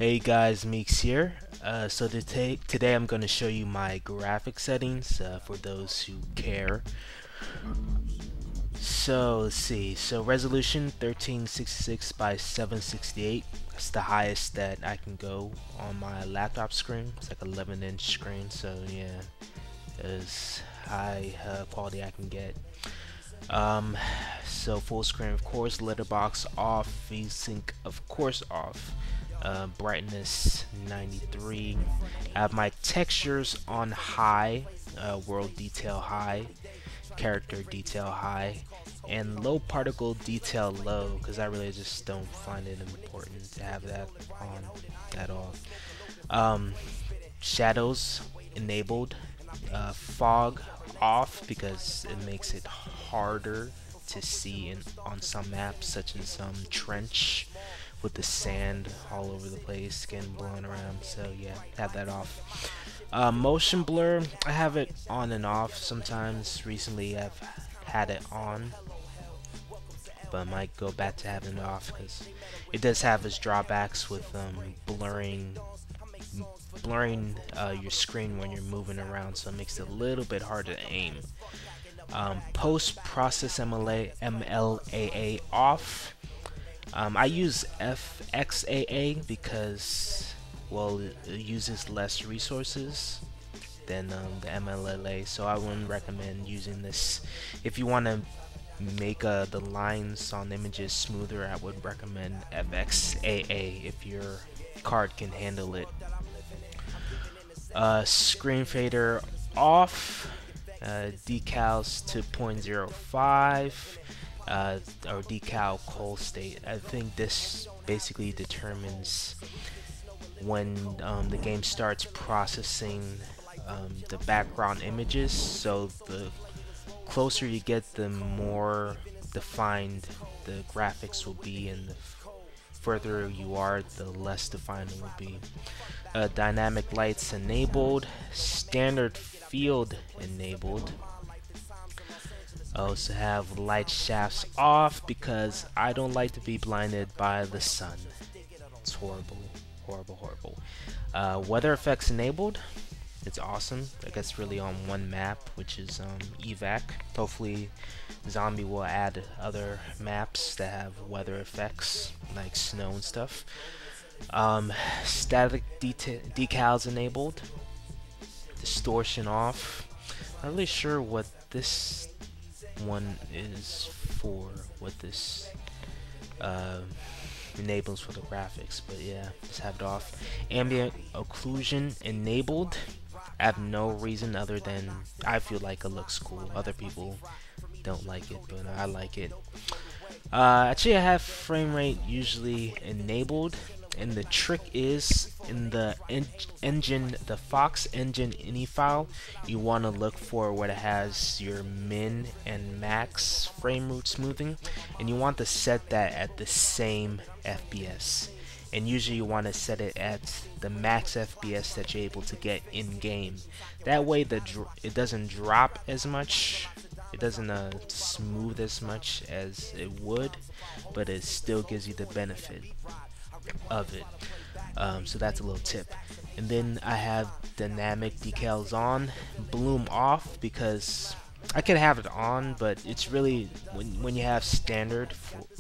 Hey guys, Meeks here. So today I'm going to show you my graphic settings for those who care. So let's see. So resolution 1366 by 768. That's the highest that I can go on my laptop screen. It's like 11-inch screen. So yeah, as high quality I can get. So full screen of course, letterbox off, VSync of course off, brightness 93. I have my textures on high, world detail high, character detail high, and low particle detail low, because I really just don't find it important to have that on at all. Shadows enabled, fog off because it makes it harder to see on some maps, such as some trench with the sand all over the place getting blown around. So yeah, have that off. Motion blur, I have it on and off sometimes. Recently I've had it on, but I might go back to having it off because it does have its drawbacks with blurring your screen when you're moving around, so it makes it a little bit harder to aim. Post-process MLAA off. I use FXAA because, well, it uses less resources than the MLLA, so I wouldn't recommend using this. If you want to make the lines on images smoother, I would recommend FXAA if your card can handle it. Screen fader off, decals to 0.05, or decal cold state. I think this basically determines when the game starts processing the background images, so the closer you get, the more defined the graphics will be, and the further you are, the less defined it will be. Dynamic lights enabled, standard field enabled. I also have light shafts off because I don't like to be blinded by the sun. It's horrible, horrible, horrible. Weather effects enabled. It's awesome. I guess really on one map, which is evac. Hopefully Zombie will add other maps that have weather effects like snow and stuff. Static decals enabled. Distortion off. Not really sure what this one is for, what this enables for the graphics, but yeah, just have it off. Ambient occlusion enabled. I have no reason other than I feel like it looks cool. Other people don't like it, but I like it. Actually, I have frame rate usually enabled, and the trick is in the engine, the Fox engine ini file, you want to look for what it has your min and max frame rate smoothing, and you want to set that at the same FPS. And usually you want to set it at the max FPS that you're able to get in game. That way it doesn't drop as much, it doesn't smooth as much as it would, but it still gives you the benefit of it. So that's a little tip. And then I have dynamic decals on, bloom off, because I could have it on, but it's really when you have standard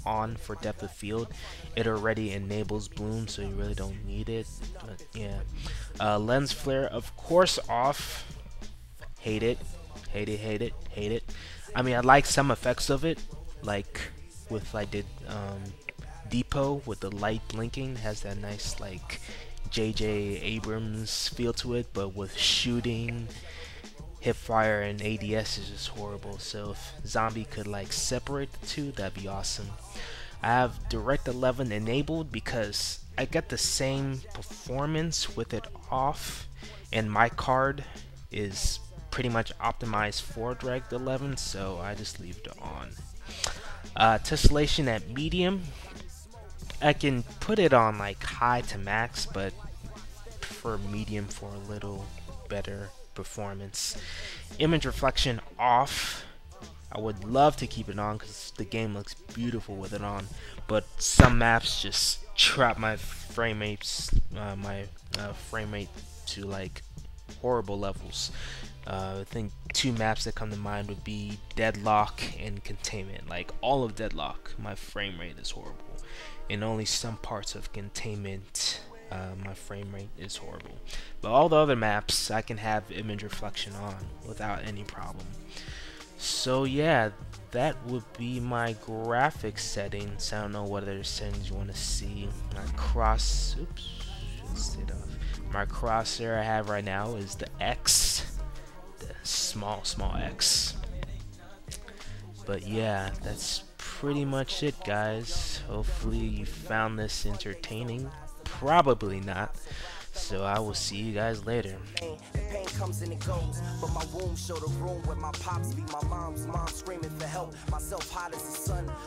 on for depth of field, it already enables bloom, so you really don't need it. But yeah, lens flare of course off. Hate it, hate it, hate it, hate it. I mean, I like some effects of it, like with I did Depot with the light blinking, has that nice like J.J. Abrams feel to it, but with shooting, hipfire, and ADS is just horrible. So if Zombie could like separate the two, that'd be awesome. I have Direct 11 enabled because I get the same performance with it off, and my card is pretty much optimized for Direct 11, so I just leave it on. Tessellation at medium. I can put it on like high to max, but prefer medium for a little better performance. Image reflection off. I would love to keep it on because the game looks beautiful with it on, but some maps just drop my frame rates, frame rate to like horrible levels. I think two maps that come to mind would be Deadlock and Containment. Like all of Deadlock, my frame rate is horrible, and only some parts of Containment, my frame rate is horrible. But all the other maps, I can have image reflection on without any problem. So yeah, that would be my graphics settings. I don't know what other settings you want to see. My my crosshair I have right now is the X, the small X. But yeah, that's pretty much it, guys. Hopefully you found this entertaining. Probably not. So I will see you guys later. Pain comes and it goes, but my womb showed a room where my pops be my mom's mom screaming for help. Myself hot as the sun,